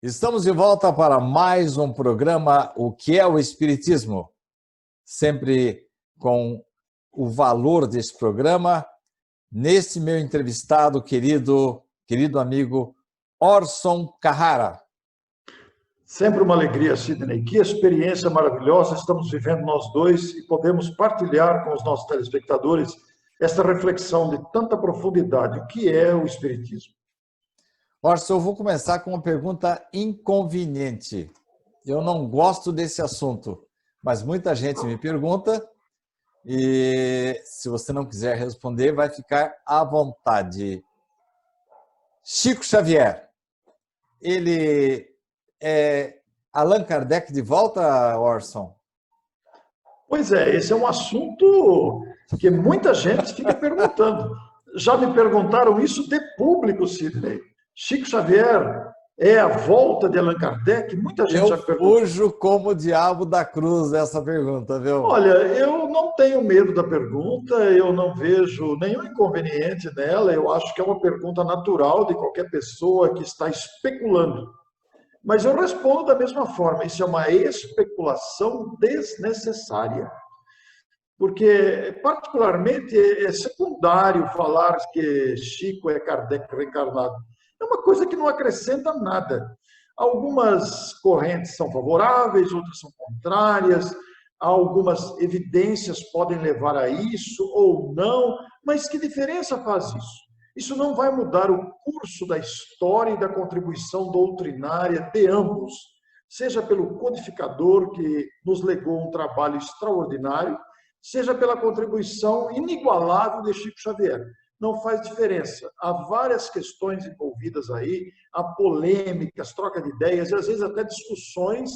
Estamos de volta para mais um programa O que é o Espiritismo? Sempre com o valor desse programa. Nesse meu entrevistado, querido amigo Orson Carrara. Sempre uma alegria, Sidney. Que experiência maravilhosa estamos vivendo nós dois e podemos partilhar com os nossos telespectadores esta reflexão de tanta profundidade. O que é o Espiritismo? Orson, eu vou começar com uma pergunta inconveniente. Eu não gosto desse assunto, mas muita gente me pergunta e se você não quiser responder, vai ficar à vontade. Chico Xavier, ele é Allan Kardec de volta, Orson? Pois é, esse é um assunto que muita gente fica perguntando. Já me perguntaram isso de público, Sidney. Chico Xavier é a volta de Allan Kardec? Muita gente já perguntou. Eu fujo como o diabo da cruz essa pergunta, viu? Olha, eu não tenho medo da pergunta, eu não vejo nenhum inconveniente nela, eu acho que é uma pergunta natural de qualquer pessoa que está especulando. Mas eu respondo da mesma forma, isso é uma especulação desnecessária. Porque, particularmente, é secundário falar que Chico é Kardec reencarnado. É uma coisa que não acrescenta nada. Algumas correntes são favoráveis, outras são contrárias, algumas evidências podem levar a isso ou não, mas que diferença faz isso? Isso não vai mudar o curso da história e da contribuição doutrinária de ambos, seja pelo codificador, que nos legou um trabalho extraordinário, seja pela contribuição inigualável de Chico Xavier. Não faz diferença. Há várias questões envolvidas aí, há polêmicas, troca de ideias, e às vezes até discussões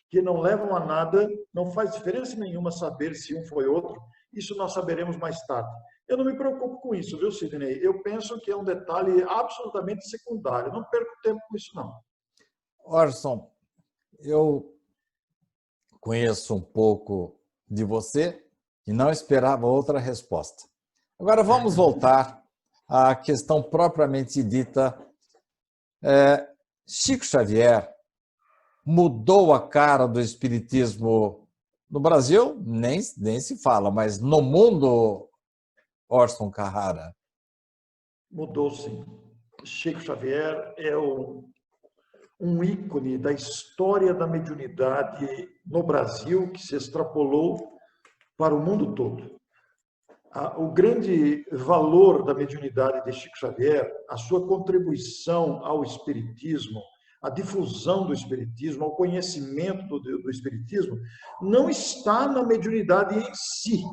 que não levam a nada. Não faz diferença nenhuma saber se um foi outro. Isso nós saberemos mais tarde. Eu não me preocupo com isso, viu, Sidney? Eu penso que é um detalhe absolutamente secundário. Não perco tempo com isso, não. Orson, eu conheço um pouco de você e não esperava outra resposta. Agora vamos voltar à questão propriamente dita. Chico Xavier mudou a cara do espiritismo no Brasil? Nem se fala, mas no mundo, Orson Carrara? Mudou, sim. Chico Xavier é um ícone da história da mediunidade no Brasil que se extrapolou para o mundo todo. O grande valor da mediunidade de Chico Xavier, a sua contribuição ao espiritismo, a difusão do espiritismo, ao conhecimento do espiritismo, não está na mediunidade em si.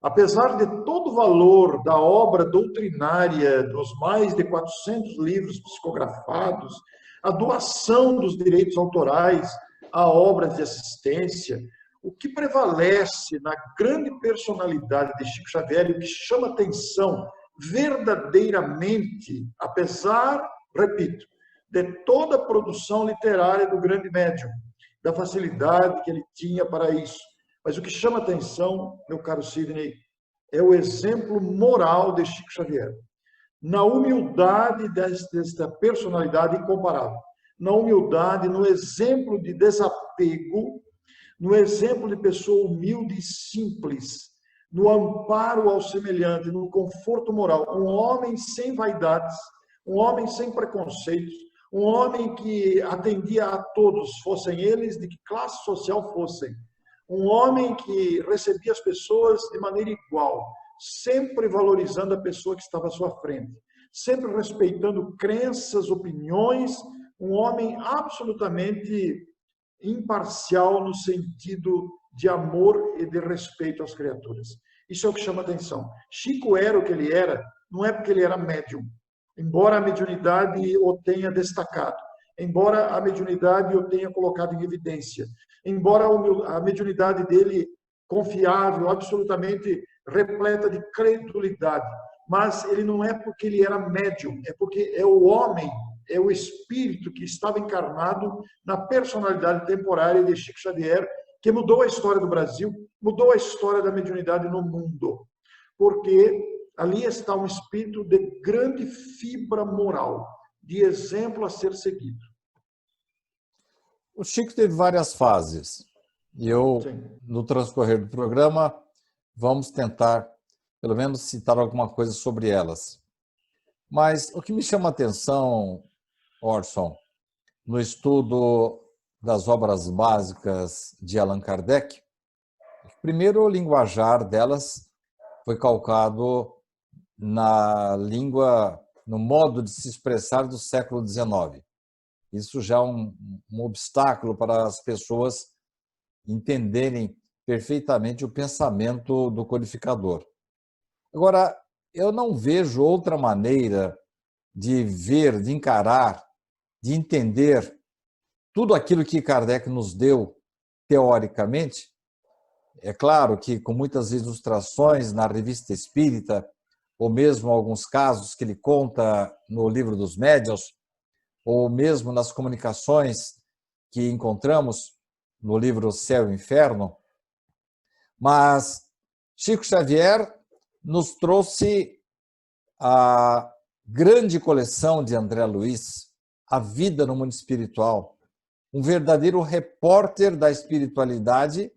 Apesar de todo o valor da obra doutrinária, dos mais de 400 livros psicografados, a doação dos direitos autorais a obras de assistência, o que prevalece na grande personalidade de Chico Xavier e o que chama atenção verdadeiramente, apesar, repito, de toda a produção literária do grande médium, da facilidade que ele tinha para isso, mas o que chama atenção, meu caro Sidney, é o exemplo moral de Chico Xavier. Na humildade desta personalidade incomparável. Na humildade, no exemplo de desapego, no exemplo de pessoa humilde e simples, no amparo ao semelhante, no conforto moral. Um homem sem vaidades, um homem sem preconceitos, um homem que atendia a todos, fossem eles de que classe social fossem. Um homem que recebia as pessoas de maneira igual, sempre valorizando a pessoa que estava à sua frente, sempre respeitando crenças, opiniões, um homem absolutamente imparcial no sentido de amor e de respeito às criaturas. Isso é o que chama atenção. Chico era o que ele era, não é porque ele era médium, embora a mediunidade o tenha destacado, embora a mediunidade o tenha colocado em evidência, embora a mediunidade dele confiável, absolutamente repleta de credulidade, mas ele não é porque ele era médium, é porque é o homem, é o espírito que estava encarnado na personalidade temporária de Chico Xavier, que mudou a história do Brasil, mudou a história da mediunidade no mundo, porque ali está um espírito de grande fibra moral, de exemplo a ser seguido. O Chico teve várias fases. E eu, Sim. no transcorrer do programa, vamos tentar, pelo menos, citar alguma coisa sobre elas. Mas o que me chama a atenção, Orson, no estudo das obras básicas de Allan Kardec, primeiro, o linguajar delas foi calcado na língua, no modo de se expressar do século XIX. Isso já é um obstáculo para as pessoas entenderem perfeitamente o pensamento do codificador. Agora, eu não vejo outra maneira de ver, de encarar, de entender tudo aquilo que Kardec nos deu teoricamente. É claro que com muitas ilustrações na Revista Espírita, ou mesmo alguns casos que ele conta no Livro dos Médiuns, ou mesmo nas comunicações que encontramos no livro Céu e Inferno, mas Chico Xavier nos trouxe a grande coleção de André Luiz, A Vida no Mundo Espiritual, um verdadeiro repórter da espiritualidade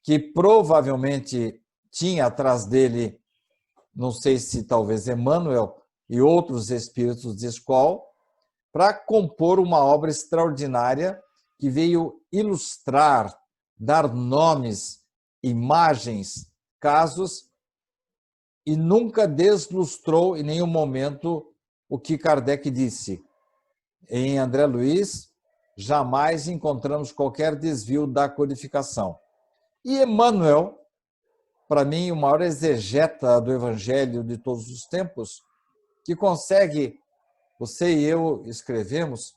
que provavelmente tinha atrás dele, não sei se talvez Emmanuel e outros espíritos de escola, para compor uma obra extraordinária que veio ilustrar, dar nomes, imagens, casos, e nunca deslustrou em nenhum momento o que Kardec disse. Em André Luiz, jamais encontramos qualquer desvio da codificação. E Emmanuel, para mim, o maior exegeta do Evangelho de todos os tempos, que consegue, você e eu escrevemos,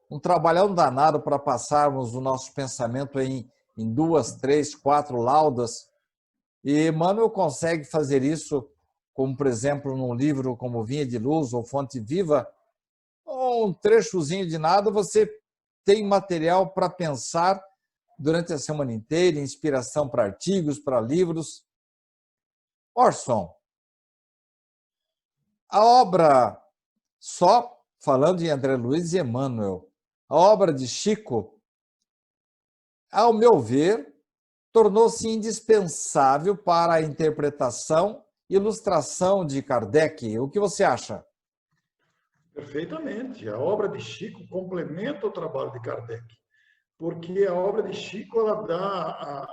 um trabalhão danado para passarmos o nosso pensamento em 2, 3, 4 laudas. E Emmanuel consegue fazer isso, como, por exemplo, num livro como Vinha de Luz ou Fonte Viva, um trechozinho de nada, você tem material para pensar durante a semana inteira, inspiração para artigos, para livros. Orson, a obra, só falando em André Luiz e Emmanuel, a obra de Chico, ao meu ver, tornou-se indispensável para a interpretação e ilustração de Kardec. O que você acha? Perfeitamente. A obra de Chico complementa o trabalho de Kardec, porque a obra de Chico ela dá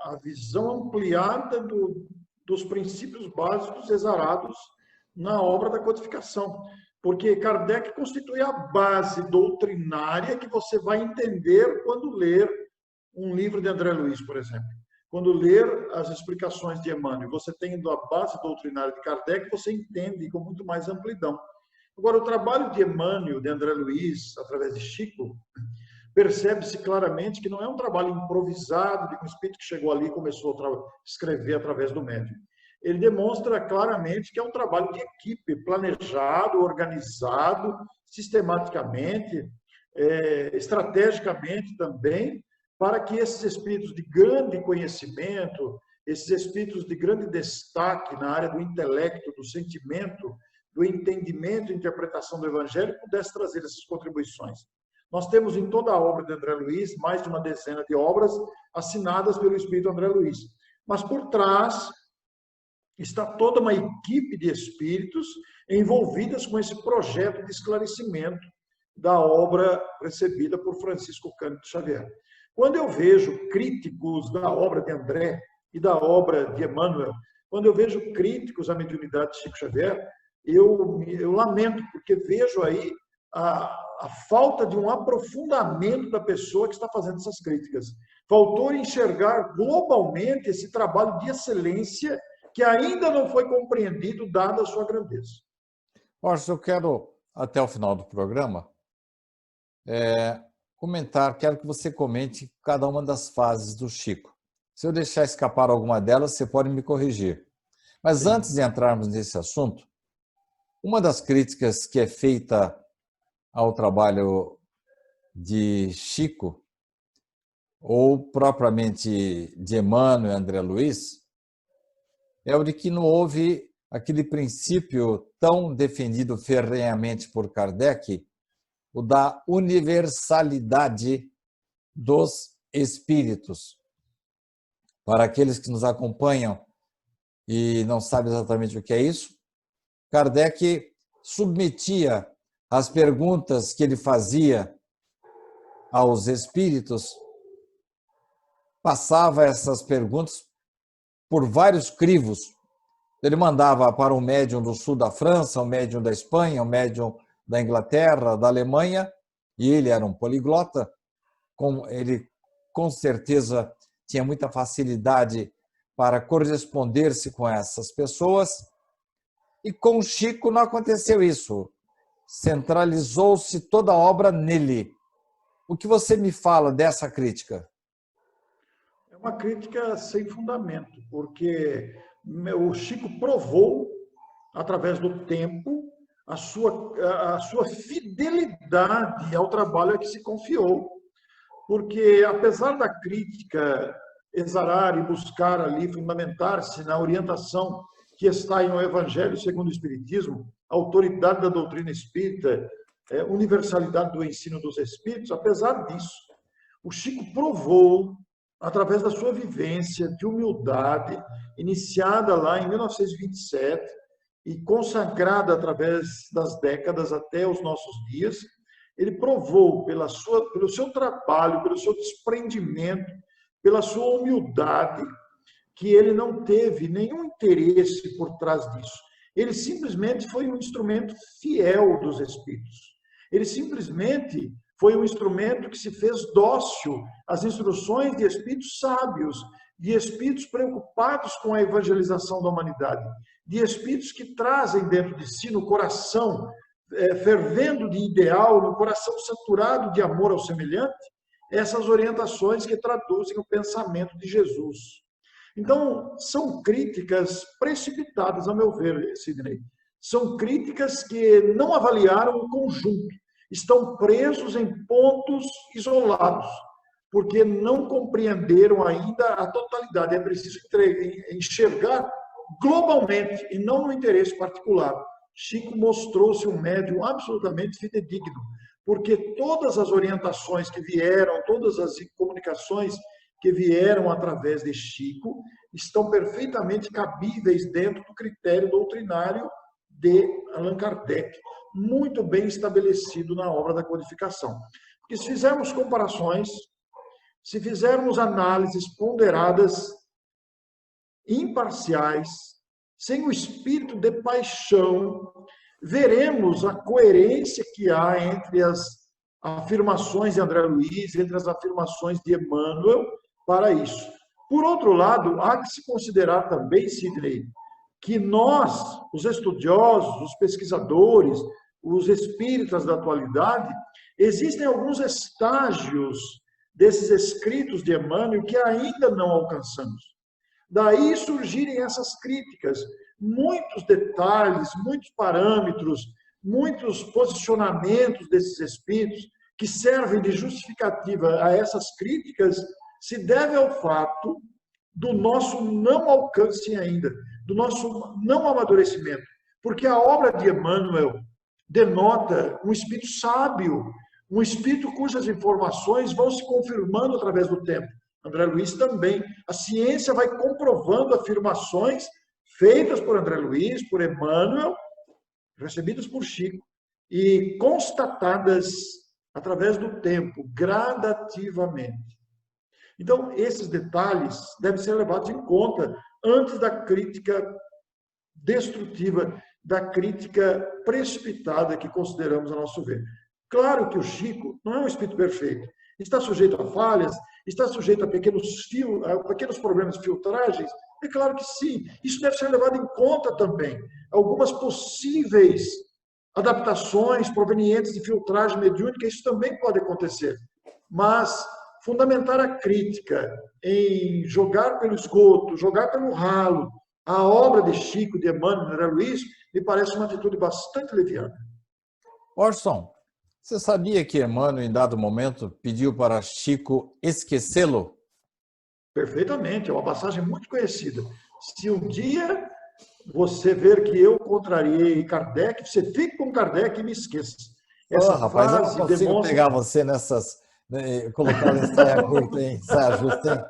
a visão ampliada dos princípios básicos exarados na obra da codificação, porque Kardec constitui a base doutrinária que você vai entender quando ler um livro de André Luiz, por exemplo. Quando ler as explicações de Emmanuel, você tendo a base doutrinária de Kardec, você entende com muito mais amplidão. Agora, o trabalho de Emmanuel, de André Luiz, através de Chico, percebe-se claramente que não é um trabalho improvisado de um espírito que chegou ali e começou a escrever através do médium. Ele demonstra claramente que é um trabalho de equipe, planejado, organizado, sistematicamente, estrategicamente também, para que esses espíritos de grande conhecimento, esses espíritos de grande destaque na área do intelecto, do sentimento, do entendimento e interpretação do Evangelho, pudessem trazer essas contribuições. Nós temos em toda a obra de André Luiz mais de uma dezena de obras assinadas pelo Espírito André Luiz. Mas por trás está toda uma equipe de espíritos envolvidas com esse projeto de esclarecimento da obra recebida por Francisco Cândido Xavier. Quando eu vejo críticos da obra de André e da obra de Emmanuel, quando eu vejo críticos à mediunidade de Chico Xavier, eu lamento, porque vejo aí a falta de um aprofundamento da pessoa que está fazendo essas críticas. Faltou enxergar globalmente esse trabalho de excelência que ainda não foi compreendido, dada a sua grandeza. Orson, eu quero, até o final do programa, quero que você comente cada uma das fases do Chico. Se eu deixar escapar alguma delas, você pode me corrigir. Mas Sim. antes de entrarmos nesse assunto, uma das críticas que é feita ao trabalho de Chico, ou propriamente de Emmanuel e André Luiz, é o de que não houve aquele princípio tão defendido ferrenhamente por Kardec, o da universalidade dos espíritos. Para aqueles que nos acompanham e não sabem exatamente o que é isso, Kardec submetia as perguntas que ele fazia aos espíritos, passava essas perguntas por vários crivos. Ele mandava para um médium do sul da França, um médium da Espanha, um médium da Inglaterra, da Alemanha, e ele era um poliglota. Ele, com certeza, tinha muita facilidade para corresponder-se com essas pessoas. E com o Chico não aconteceu isso. Centralizou-se toda a obra nele. O que você me fala dessa crítica? É uma crítica sem fundamento, porque o Chico provou, através do tempo, a sua fidelidade ao trabalho a que se confiou. Porque, apesar da crítica exarar e buscar ali fundamentar-se na orientação que está em O Evangelho segundo o Espiritismo, a autoridade da doutrina espírita, universalidade do ensino dos espíritos, apesar disso, o Chico provou, através da sua vivência de humildade, iniciada lá em 1927 e consagrada através das décadas até os nossos dias, ele provou pelo seu trabalho, pelo seu desprendimento, pela sua humildade, que ele não teve nenhum interesse por trás disso. Ele simplesmente foi um instrumento fiel dos espíritos. Ele simplesmente foi um instrumento que se fez dócil às instruções de espíritos sábios, de espíritos preocupados com a evangelização da humanidade, de espíritos que trazem dentro de si, no coração, fervendo de ideal, no coração saturado de amor ao semelhante, essas orientações que traduzem o pensamento de Jesus. Então, são críticas precipitadas, a meu ver, Sidney. São críticas que não avaliaram o conjunto, estão presos em pontos isolados, porque não compreenderam ainda a totalidade. É preciso enxergar globalmente e não no interesse particular. Chico mostrou-se um médium absolutamente fidedigno, porque todas as orientações que vieram, todas as comunicações que vieram através de Chico, estão perfeitamente cabíveis dentro do critério doutrinário de Allan Kardec, muito bem estabelecido na obra da codificação. Porque se fizermos comparações, se fizermos análises ponderadas, imparciais, sem o espírito de paixão, veremos a coerência que há entre as afirmações de André Luiz, entre as afirmações de Emmanuel, para isso. Por outro lado, há que se considerar também, Sidney, que nós, os estudiosos, os pesquisadores, os espíritas da atualidade, existem alguns estágios desses escritos de Emmanuel que ainda não alcançamos. Daí surgirem essas críticas, muitos detalhes, muitos parâmetros, muitos posicionamentos desses espíritos que servem de justificativa a essas críticas, se deve ao fato do nosso não alcance ainda, do nosso não amadurecimento. Porque a obra de Emmanuel denota um espírito sábio, um espírito cujas informações vão se confirmando através do tempo. André Luiz também. A ciência vai comprovando afirmações feitas por André Luiz, por Emmanuel, recebidas por Chico, e constatadas através do tempo, gradativamente. Então, esses detalhes devem ser levados em conta antes da crítica destrutiva, da crítica precipitada que consideramos a nosso ver. Claro que o Chico não é um espírito perfeito. Está sujeito a falhas, está sujeito a pequenos problemas de filtragens. É claro que sim. Isso deve ser levado em conta também. Algumas possíveis adaptações provenientes de filtragem mediúnica, isso também pode acontecer. Mas fundamentar a crítica em jogar pelo esgoto, jogar pelo ralo, a obra de Chico, de Emmanuel, de André Luiz, me parece uma atitude bastante leviana. Orson, você sabia que Emmanuel, em dado momento, pediu para Chico esquecê-lo? Perfeitamente, é uma passagem muito conhecida. Se um dia você ver que eu contrariei Kardec, você fique com Kardec e me esqueça. Essa Rapaz, eu frase não consigo demonstra... pegar você nessas Colocá-lo em saia curta, em saia justa, hein?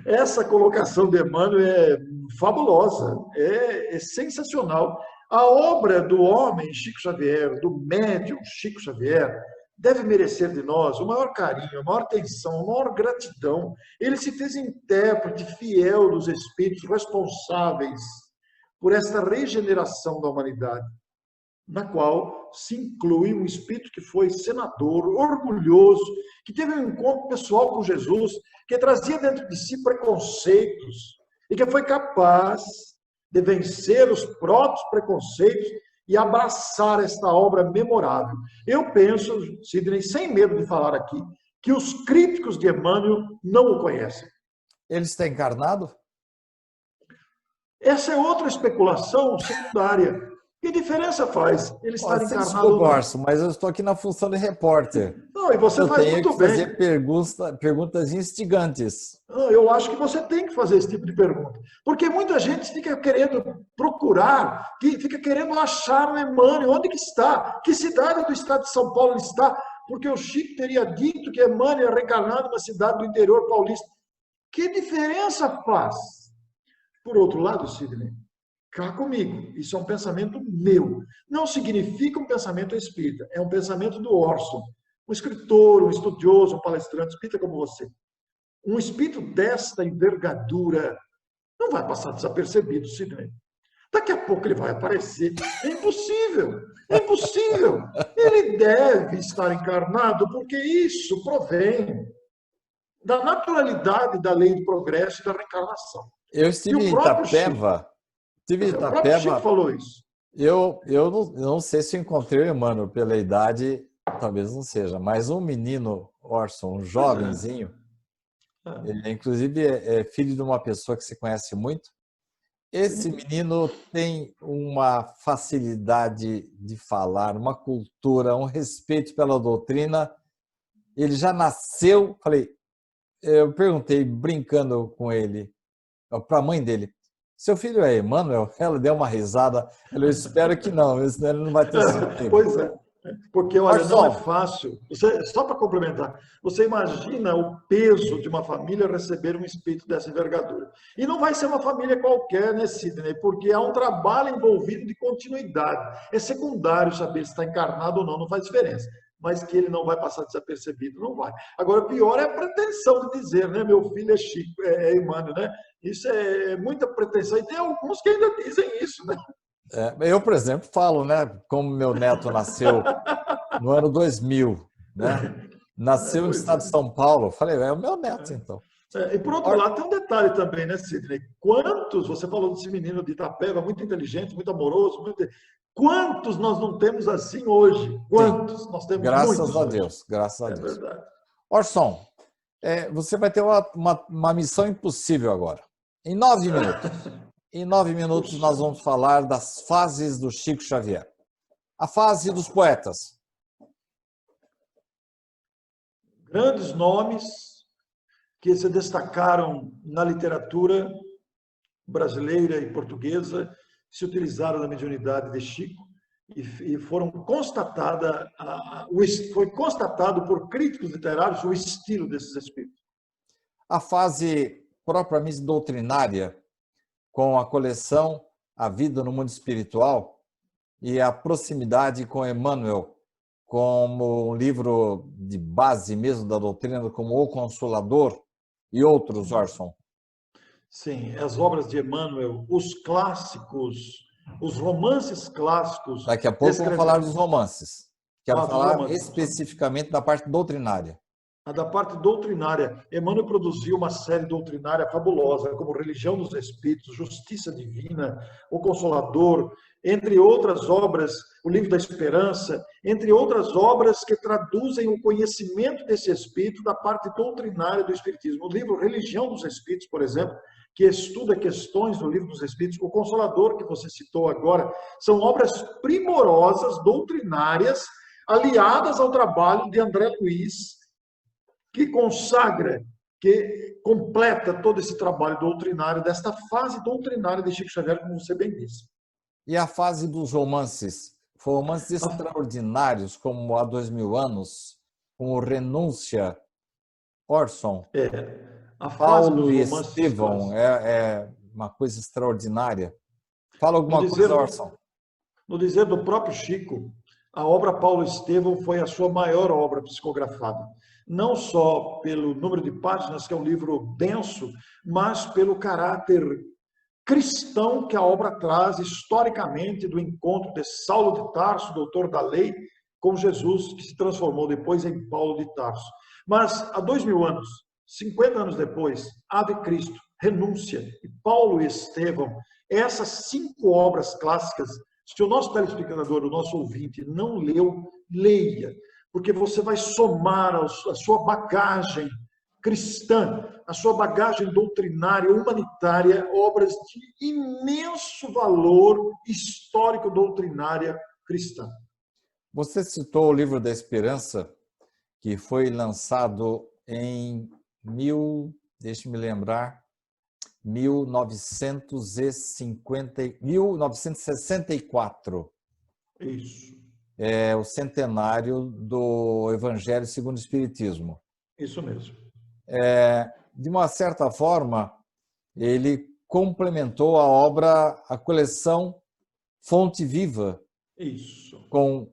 Essa colocação de Emmanuel é fabulosa, é sensacional. A obra do homem Chico Xavier, do médium Chico Xavier, deve merecer de nós o maior carinho, a maior atenção, a maior gratidão. Ele se fez intérprete fiel dos espíritos responsáveis por esta regeneração da humanidade, na qual se inclui um espírito que foi senador, orgulhoso, que teve um encontro pessoal com Jesus, que trazia dentro de si preconceitos e que foi capaz de vencer os próprios preconceitos e abraçar esta obra memorável. Eu penso, Sidney, sem medo de falar aqui, que os críticos de Emmanuel não o conhecem. Ele está encarnado? Essa é outra especulação secundária. Que diferença faz ele estar encarnado Desculpa, Orson, mas eu estou aqui na função de repórter. Não, e você faz muito bem. Eu tenho que fazer perguntas instigantes. Não, eu acho que você tem que fazer esse tipo de pergunta. Porque muita gente fica querendo procurar, fica querendo achar o Emmanuel. Onde que está? Que cidade do estado de São Paulo ele está? Porque o Chico teria dito que Emmanuel é reencarnado numa cidade do interior paulista. Que diferença faz? Por outro lado, Sidney, cá comigo, isso é um pensamento meu. Não significa um pensamento espírita, é um pensamento do Orson, um escritor, um estudioso, um palestrante espírita como você. Um espírito desta envergadura não vai passar desapercebido, Sidney. Daqui a pouco ele vai aparecer. É impossível, é impossível. Ele deve estar encarnado porque isso provém da naturalidade da lei do progresso e da reencarnação. Eu estive em Itapeva. O próprio Chico falou isso. Eu não sei se encontrei o Emmanuel pela idade, talvez não seja, mas um menino, Orson, um jovenzinho, ele inclusive é filho de uma pessoa que se conhece muito. Esse menino tem uma facilidade de falar, uma cultura, um respeito pela doutrina. Ele já nasceu, eu perguntei brincando com ele, para a mãe dele, seu filho é Emmanuel? Ela deu uma risada. Eu espero que não, senão ele não vai ter certeza. Pois é, porque olha, não é fácil. Só para complementar, você imagina o peso de uma família receber um espírito dessa envergadura. E não vai ser uma família qualquer, né, Sidney? Porque há um trabalho envolvido de continuidade. É secundário saber se está encarnado ou não, não faz diferença. Mas que ele não vai passar desapercebido, não vai. Agora, pior é a pretensão de dizer, né? Meu filho é Chico, é Emmanuel, né? Isso é muita pretensão. E tem alguns que ainda dizem isso, né? Eu, por exemplo, falo, né? Como meu neto nasceu no ano 2000, né? Nasceu no estado de São Paulo. Falei, é o meu neto, então. E por outro lado, tem um detalhe também, né, Sidney? Quantos, você falou desse menino de Itapeva, muito inteligente, muito amoroso, quantos nós não temos assim hoje? Quantos? Sim. Nós temos graças muitos a hoje. Deus, graças a Deus. É verdade. Orson, você vai ter uma missão impossível agora. Em 9 minutos. Em 9 minutos nós vamos falar das fases do Chico Xavier. A fase dos poetas. Grandes nomes que se destacaram na literatura brasileira e portuguesa, se utilizaram da mediunidade de Chico e foram foi constatado por críticos literários o estilo desses espíritos. A fase propriamente doutrinária, com a coleção A Vida no Mundo Espiritual e a proximidade com Emmanuel, como um livro de base mesmo da doutrina, como O Consolador e outros, Orson. Sim, as obras de Emmanuel, os clássicos, os romances clássicos. Daqui a pouco vamos falar dos romances. Quero falar especificamente da parte doutrinária. Da parte doutrinária, Emmanuel produziu uma série doutrinária fabulosa, como Religião dos Espíritos, Justiça Divina, O Consolador, entre outras obras, o Livro da Esperança, entre outras obras que traduzem o conhecimento desse espírito da parte doutrinária do Espiritismo. O livro Religião dos Espíritos, por exemplo, que estuda questões do Livro dos Espíritos, O Consolador, que você citou agora, são obras primorosas, doutrinárias, aliadas ao trabalho de André Luiz, que consagra, que completa todo esse trabalho doutrinário, desta fase doutrinária de Chico Xavier, como você bem disse. E a fase dos romances? Foram romances extraordinários, como Há 2000 Anos, como Renúncia. Orson, A fase Paulo dos e romances Estevão clássicos. é uma coisa extraordinária. Fala No alguma dizer, coisa, Orson. no dizer do próprio Chico, a obra Paulo e Estevão foi a sua maior obra psicografada. Não só pelo número de páginas, que é um livro denso, mas pelo caráter cristão que a obra traz historicamente do encontro de Saulo de Tarso, doutor da lei, com Jesus, que se transformou depois em Paulo de Tarso. Mas há 2000 anos, 50 anos depois, Ave Cristo, Renúncia e Paulo e Estevão, essas 5 obras clássicas, se o nosso telespectador, o nosso ouvinte, não leu, leia, porque você vai somar a sua bagagem cristã, a sua bagagem doutrinária, humanitária, obras de imenso valor histórico-doutrinária cristã. Você citou o Livro da Esperança, que foi lançado em deixe-me lembrar, 1964. Isso. É o centenário do Evangelho segundo o Espiritismo. Isso mesmo. De uma certa forma, ele complementou a obra, a coleção Fonte Viva, Isso. com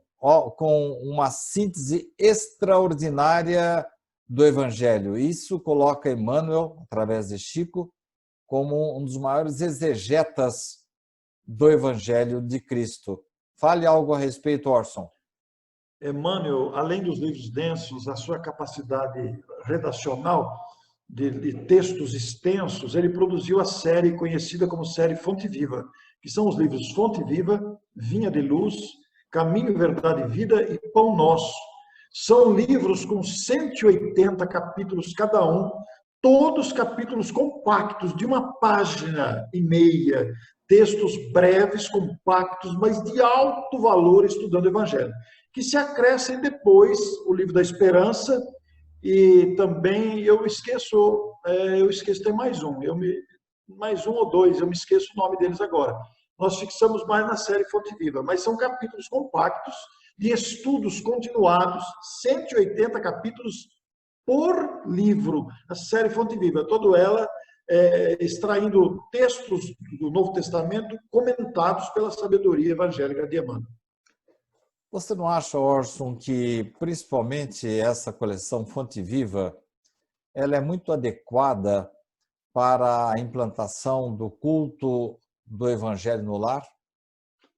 uma síntese extraordinária do Evangelho. Isso coloca Emmanuel, através de Chico, como um dos maiores exegetas do Evangelho de Cristo. Fale algo a respeito, Orson. Emmanuel, além dos livros densos, a sua capacidade redacional de textos extensos, ele produziu a série conhecida como série Fonte Viva, que são os livros Fonte Viva, Vinha de Luz, Caminho, Verdade e Vida e Pão Nosso. São livros com 180 capítulos cada um, todos capítulos compactos, de 1,5 páginas, textos breves, compactos, mas de alto valor estudando o Evangelho, que se acrescem depois o Livro da Esperança, e também eu esqueço, tem mais um, mais um ou dois, eu me esqueço o nome deles agora. Nós fixamos mais na série Fonte Viva, mas são capítulos compactos, de estudos continuados, 180 capítulos por livro, a série Fonte Viva, toda ela extraindo textos do Novo Testamento comentados pela sabedoria evangélica de Emmanuel. Você não acha, Orson, que principalmente essa coleção Fonte Viva, ela é muito adequada para a implantação do culto do Evangelho no lar?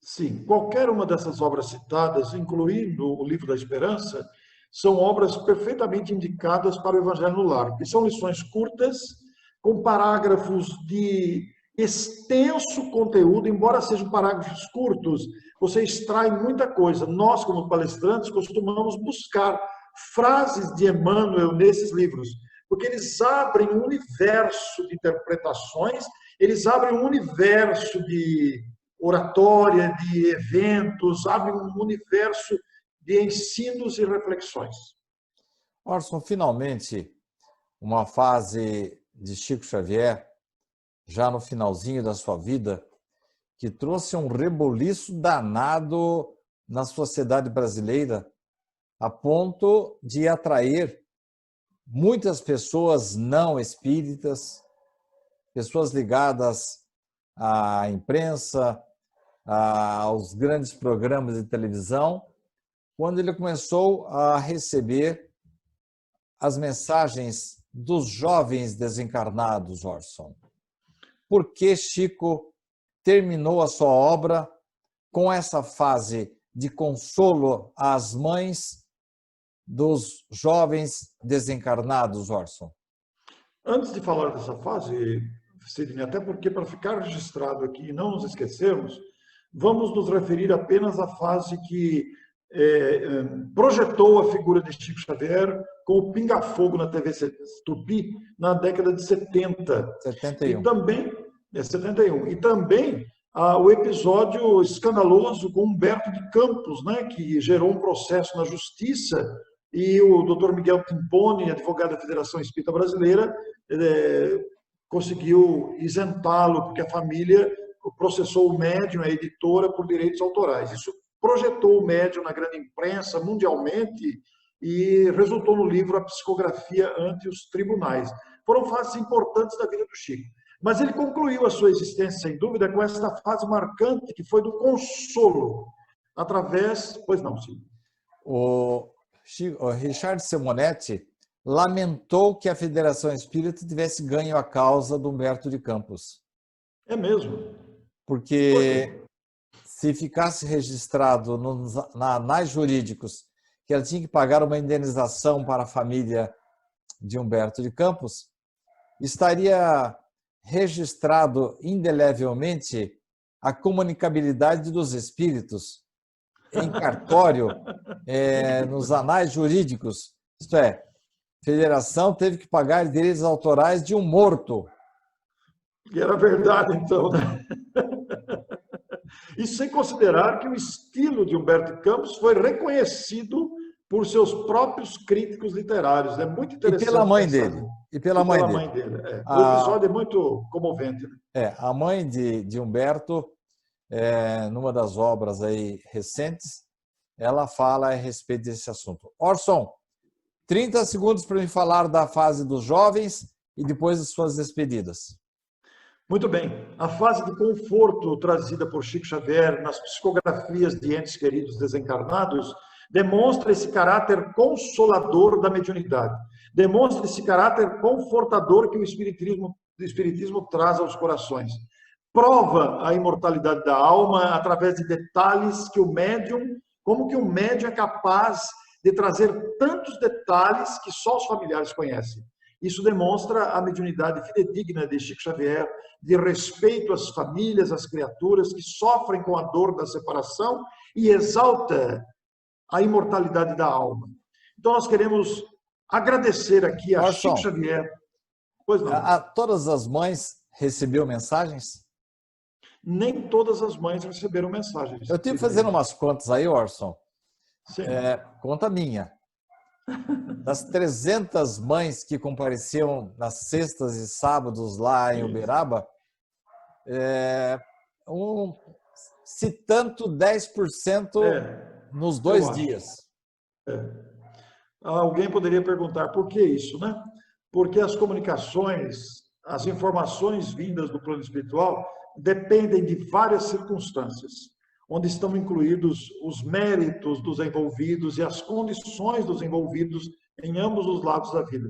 Sim, qualquer uma dessas obras citadas, incluindo o Livro da Esperança, são obras perfeitamente indicadas para o Evangelho no lar, porque são lições curtas, com parágrafos de extenso conteúdo, embora sejam parágrafos curtos, você extrai muita coisa. Nós, como palestrantes, costumamos buscar frases de Emmanuel nesses livros, porque eles abrem um universo de interpretações, eles abrem um universo de oratória, de eventos, abrem um universo de ensinos e reflexões. Orson, finalmente, uma fase de Chico Xavier, já no finalzinho da sua vida, que trouxe um reboliço danado na sociedade brasileira, a ponto de atrair muitas pessoas não espíritas, pessoas ligadas à imprensa, aos grandes programas de televisão, quando ele começou a receber as mensagens dos jovens desencarnados, Orson. Por que Chico terminou a sua obra com essa fase de consolo às mães dos jovens desencarnados, Orson? Antes de falar dessa fase, Sidney, até porque para ficar registrado aqui e não nos esquecermos, vamos nos referir apenas à fase que projetou a figura de Chico Xavier com o Pinga-Fogo na TV Tupi na década de 70. 71. E também, 71. E também o episódio escandaloso com Humberto de Campos, né, que gerou um processo na justiça, e o Dr. Miguel Timpone, advogado da Federação Espírita Brasileira, conseguiu isentá-lo, porque a família processou o médium, a editora, por direitos autorais. Isso projetou o médium na grande imprensa, mundialmente, e resultou no livro A Psicografia ante os Tribunais. Foram fases importantes da vida do Chico. Mas ele concluiu a sua existência, sem dúvida, com esta fase marcante que foi do consolo, através... Pois não, Chico. O Richard Simonetti lamentou que a Federação Espírita tivesse ganho a causa do Humberto de Campos. É mesmo? Porque se ficasse registrado na anais jurídicos que ela tinha que pagar uma indenização para a família de Humberto de Campos, estaria registrado indelevelmente a comunicabilidade dos espíritos em cartório, nos anais jurídicos. Isto é, a federação teve que pagar direitos autorais de um morto. E era verdade, então, né? Isso sem considerar que o estilo de Humberto de Campos foi reconhecido por seus próprios críticos literários. É muito interessante. E pela mãe dele. E pela mãe dele. O episódio é muito comovente. A mãe de Humberto, numa das obras aí recentes, ela fala a respeito desse assunto. Orson, 30 segundos para me falar da fase dos jovens e depois das suas despedidas. Muito bem. A fase de conforto trazida por Chico Xavier nas psicografias de entes queridos desencarnados demonstra esse caráter consolador da mediunidade. Demonstra esse caráter confortador que o Espiritismo traz aos corações. Prova a imortalidade da alma através de detalhes que o médium é capaz de trazer tantos detalhes que só os familiares conhecem. Isso demonstra a mediunidade fidedigna de Chico Xavier, de respeito às famílias, às criaturas que sofrem com a dor da separação e exalta a imortalidade da alma. Então, nós queremos agradecer aqui a Chico Xavier. Pois não. Todas as mães receberam mensagens? Nem todas as mães receberam mensagens. Eu estive fazendo umas contas aí, Orson. Sim. Conta minha. Das 300 mães que compareciam nas sextas e sábados lá em Uberaba, se tanto 10% nos 2 dias. Alguém poderia perguntar por que isso, né? Porque as comunicações, as informações vindas do plano espiritual dependem de várias circunstâncias, onde estão incluídos os méritos dos envolvidos e as condições dos envolvidos em ambos os lados da vida.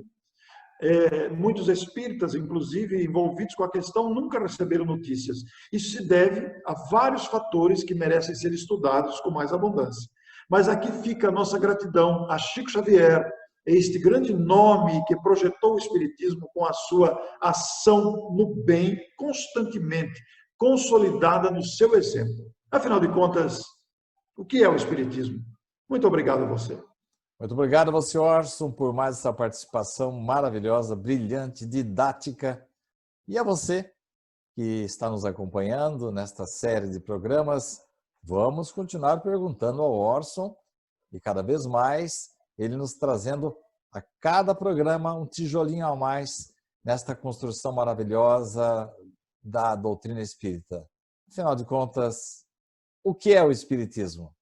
Muitos espíritas, inclusive, envolvidos com a questão, nunca receberam notícias. Isso se deve a vários fatores que merecem ser estudados com mais abundância. Mas aqui fica a nossa gratidão a Chico Xavier, este grande nome que projetou o Espiritismo com a sua ação no bem, constantemente consolidada no seu exemplo. Afinal de contas, o que é o Espiritismo? Muito obrigado a você. Muito obrigado a você, Orson, por mais essa participação maravilhosa, brilhante, didática. E a você que está nos acompanhando nesta série de programas, vamos continuar perguntando ao Orson e cada vez mais ele nos trazendo a cada programa um tijolinho a mais nesta construção maravilhosa da doutrina espírita. Afinal de contas, o que é o Espiritismo?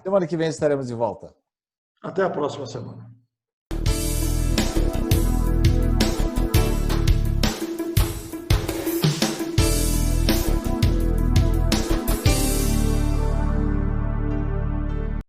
Semana que vem estaremos de volta. Até a próxima semana.